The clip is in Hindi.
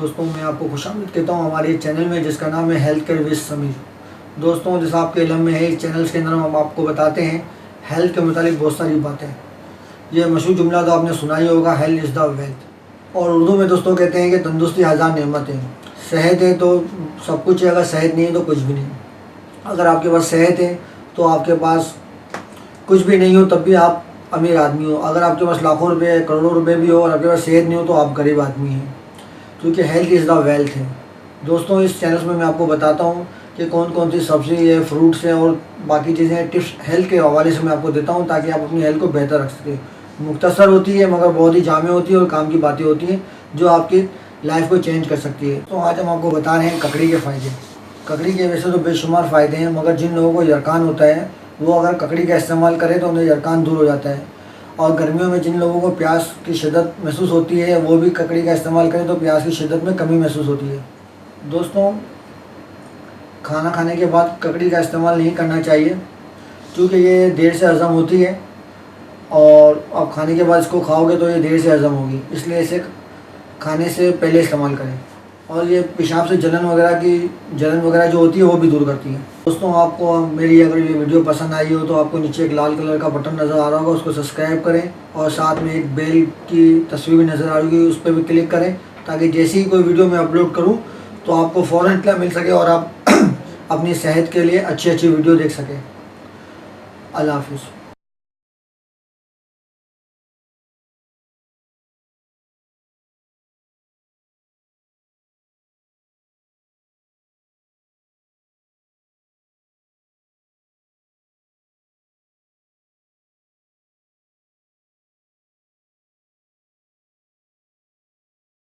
दोस्तों, मैं आपको खुशामदीद कहता हूँ हमारे चैनल में, जिसका नाम है हेल्थ केयर विद समीर। दोस्तों, जैसा आपके इल्म में है, इस चैनल के अंदर हम आपको बताते हैं हेल्थ के मुतालिक बहुत सारी बातें। ये मशहूर जुमला तो आपने सुना ही होगा, हेल्थ इज़ द वेल्थ। और उर्दू में दोस्तों कहते हैं कि तंदुरुस्ती हज़ार नेमत है। सेहत है तो सब कुछ है, अगर सेहत नहीं है तो कुछ भी नहीं। अगर आपके पास सेहत है तो आपके पास कुछ भी नहीं हो तब भी आप अमीर आदमी हो। अगर आपके पास लाखों रुपए करोड़ों रुपए भी हो और आपके पास सेहत नहीं हो तो आप गरीब आदमी हैं, क्योंकि हेल्थ इज़ द वेल्थ है। दोस्तों, इस चैनल में मैं आपको बताता हूँ कि कौन कौन सी सब्ज़ी है, फ्रूट्स हैं और बाकी चीज़ें, टिप्स हेल्थ के हवाले से मैं आपको देता हूँ ताकि आप अपनी हेल्थ को बेहतर रख सकें। मुख्तसर होती है मगर बहुत ही जामे होती है और काम की बातें होती हैं जो आपकी लाइफ को चेंज कर सकती है। तो आज हम आपको बता रहे हैं ककड़ी के फ़ायदे। ककड़ी के वैसे तो बेशुमार फ़ायदे हैं, मगर जिन लोगों को यरकान होता है वो अगर ककड़ी का इस्तेमाल करें तो उन्हें यरकान दूर हो जाता है। और गर्मियों में जिन लोगों को प्यास की शिद्दत महसूस होती है वो भी ककड़ी का इस्तेमाल करें तो प्यास की शिद्दत में कमी महसूस होती है। दोस्तों, खाना खाने के बाद ककड़ी का इस्तेमाल नहीं करना चाहिए, क्योंकि ये देर से हज़म होती है और आप खाने के बाद इसको खाओगे तो ये देर से हज़म होगी, इसलिए इसे खाने से पहले इस्तेमाल करें। और ये पेशाब से जलन वगैरह जो होती है वो भी दूर करती है। दोस्तों, आपको मेरी अगर ये वीडियो पसंद आई हो तो आपको नीचे एक लाल कलर का बटन नज़र आ रहा होगा, उसको सब्सक्राइब करें और साथ में एक बेल की तस्वीर भी नज़र आ रही होगी, उस पर भी क्लिक करें ताकि जैसे ही कोई वीडियो मैं अपलोड करूँ तो आपको फ़ौरन इत्तला मिल सके और आप अपनी सेहत के लिए अच्छी वीडियो देख सकें। अल्लाह हाफिज़।